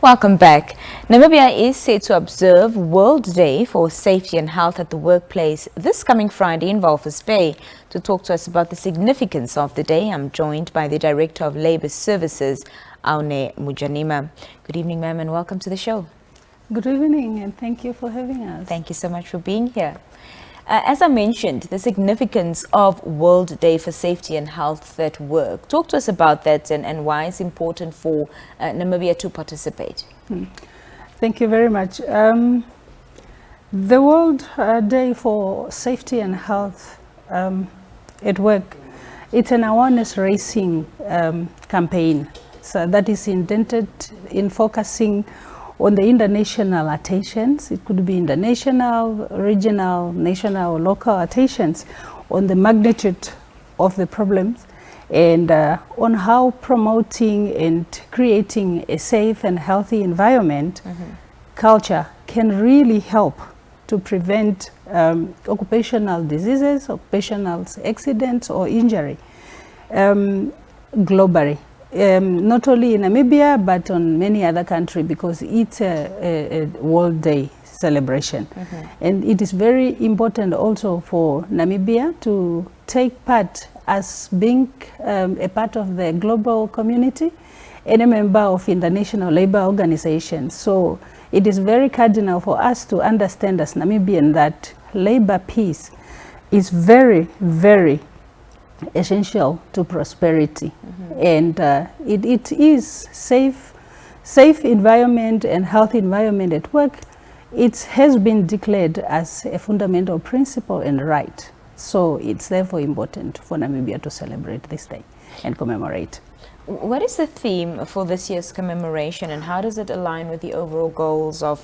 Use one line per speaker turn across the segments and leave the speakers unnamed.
Welcome back. Namibia is set to observe World Day for Safety and Health at the Workplace this coming Friday in Walvis Bay. To talk to us about the significance of the day, I'm joined by the Director of Labour Services, Aune Mudjanima. Good evening, ma'am, and welcome to the show.
Good evening, and thank you for having us.
Thank you so much for being here. As I mentioned, the significance of World Day for Safety and Health at Work. Talk to us about that and why it's important for Namibia to participate.
Thank you very much. The World Day for Safety and Health at Work, it's an awareness raising campaign. So that is intended in focusing on the international attentions. It could be international, regional, national, or local attentions on the magnitude of the problems and on how promoting and creating a safe and healthy environment culture can really help to prevent occupational diseases, occupational accidents or injury globally. Not only in Namibia, but on many other countries, because it's a World Day celebration. And it is very important also for Namibia to take part as being a part of the global community and a member of international labor organizations. So it is very cardinal for us to understand as Namibian that labor peace is very, very essential to prosperity. And it is safe environment and healthy environment at work. It has been declared as a fundamental principle and right. So it's therefore important for Namibia to celebrate this day and commemorate.
What is the theme for this year's commemoration, and how does it align with the overall goals of,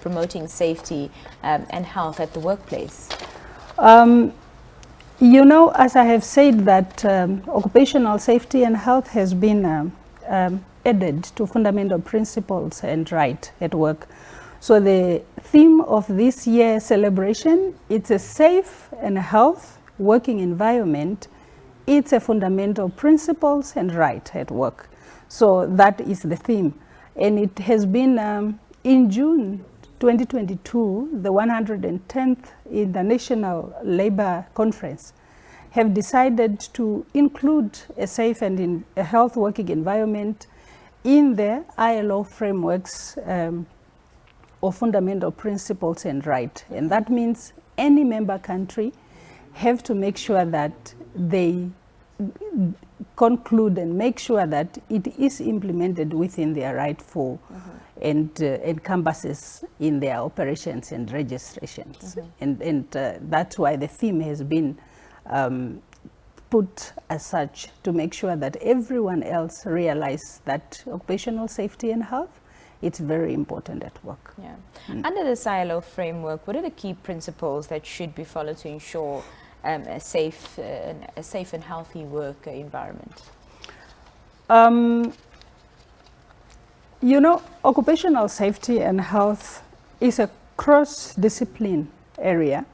promoting safety and health at the workplace?
As I have said that occupational safety and health has been added to fundamental principles and right at work. So the theme of this year's celebration, it's a safe and health working environment. It's a fundamental principles and right at work. So that is the theme. And it has been in June 2022, the 110th International Labour Conference have decided to include a safe and a health working environment in the ILO frameworks of fundamental principles and right. And that means any member country have to make sure that they conclude and make sure that it is implemented within their rightful and encompasses in their operations and registrations. And that's why the theme has been put as such, to make sure that everyone else realize that occupational safety and health, it's very important at work.
Yeah. Under the ILO framework, what are the key principles that should be followed to ensure a safe and healthy work environment?
Occupational safety and health is a cross-discipline area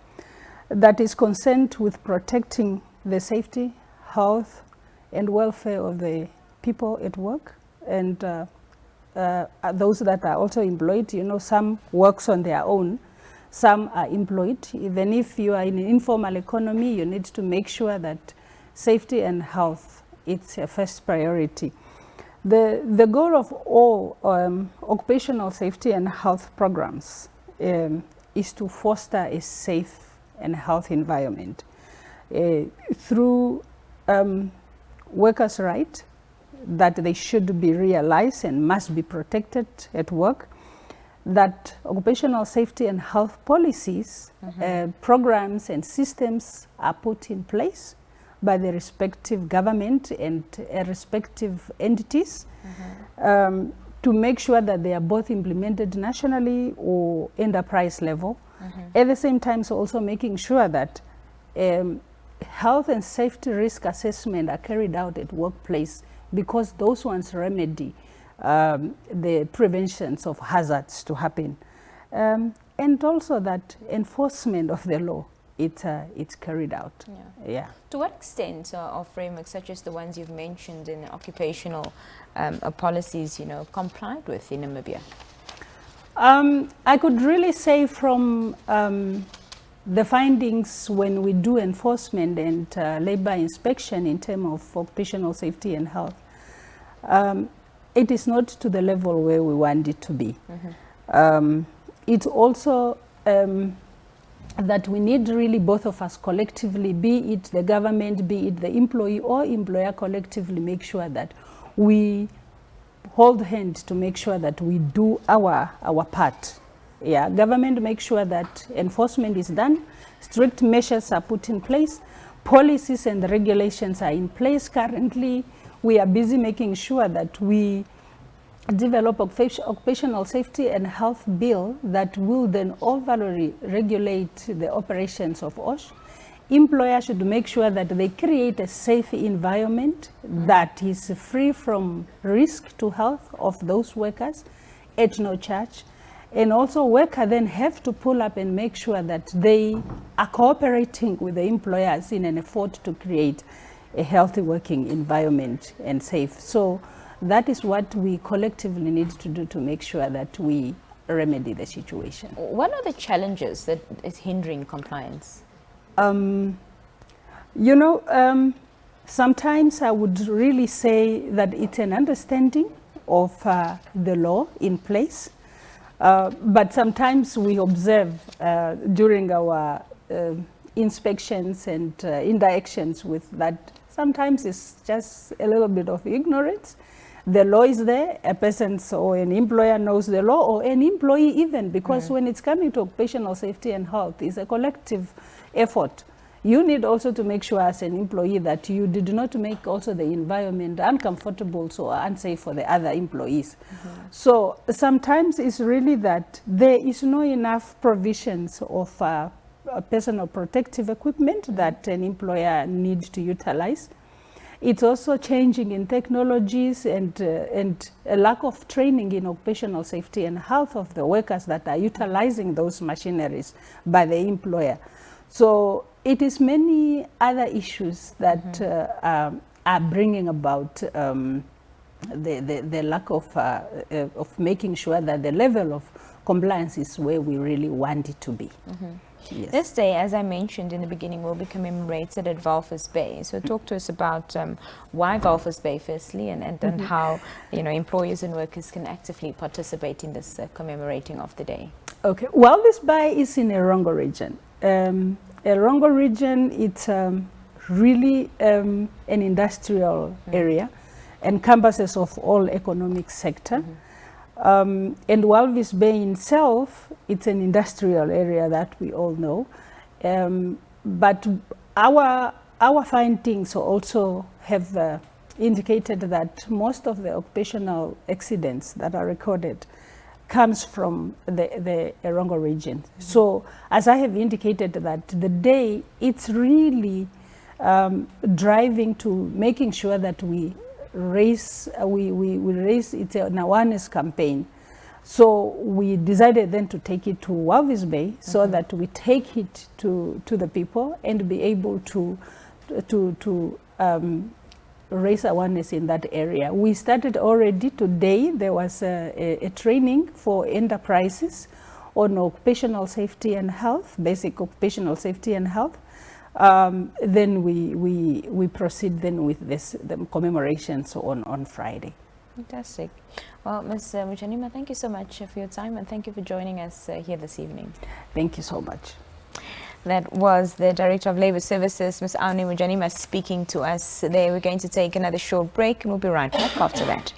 that is concerned with protecting the safety, health, and welfare of the people at work, and those that are also employed. Some works on their own, some are employed. Even if you are in an informal economy, you need to make sure that safety and health, it's a first priority. The goal of all occupational safety and health programs is to foster a safe and healthy environment through workers' rights that they should be realized and must be protected at work, that occupational safety and health policies, programs and systems are put in place by the respective government and respective entities to make sure that they are both implemented nationally or enterprise level. At the same time, so also making sure that health and safety risk assessment are carried out at workplace, because those ones remedy the preventions of hazards to happen. And also that enforcement of the law it's carried out. Yeah.
To what extent are frameworks such as the ones you've mentioned in occupational policies, complied with in Namibia?
I could really say from the findings when we do enforcement and labor inspection in terms of occupational safety and health, it is not to the level where we want it to be. It's also that we need really both of us collectively, be it the government, be it the employee or employer, collectively make sure that we hold hands to make sure that we do our part. Yeah, government make sure that enforcement is done, strict measures are put in place, policies and regulations are in place. Currently, we are busy making sure that we develop occupational safety and health bill that will then overly regulate the operations of OSH. Employers should make sure that they create a safe environment that is free from risk to health of those workers at no charge. And also workers then have to pull up and make sure that they are cooperating with the employers in an effort to create a healthy working environment and safe. So that is what we collectively need to do to make sure that we remedy the situation.
What are the challenges that is hindering compliance?
Sometimes I would really say that it's an understanding of the law in place. But sometimes we observe during our inspections and interactions with that, sometimes it's just a little bit of ignorance. The law is there, a person or an employer knows the law, or an employee even, because when it's coming to occupational safety and health, it's a collective effort. You need also to make sure as an employee that you did not make also the environment uncomfortable or unsafe for the other employees. So sometimes it's really that there is no enough provisions of personal protective equipment that an employer needs to utilize. It's also changing in technologies and a lack of training in occupational safety and health of the workers that are utilizing those machineries by the employer. So it is many other issues that are bringing about the lack of making sure that the level of compliance is where we really want it to be. Yes.
This day, as I mentioned in the beginning, will be commemorated at Walvis Bay. So talk to us about why Walvis Bay, firstly, and how employers and workers can actively participate in this commemorating of the day.
Okay, Walvis Bay is in Erongo region. Erongo region, it's really an industrial area, encompasses of all economic sector. And Walvis Bay itself, it's an industrial area that we all know. But our findings also have indicated that most of the occupational accidents that are recorded comes from the Erongo region. So as I have indicated that the day, it's really driving to making sure that we raise, we raise, it's an awareness campaign. So we decided then to take it to Walvis Bay so that we take it to the people and be able to raise awareness in that area. We started already today. There was a training for enterprises on occupational safety and health, basic occupational safety and health. Then we proceed then with the commemorations on Friday.
Fantastic. Well, Ms. Mudjanima, thank you so much for your time, and thank you for joining us here this evening.
Thank you so much.
That was the Director of Labour Services, Ms. Aune Mudjanima, speaking to us there. We're going to take another short break, and we'll be right back after that.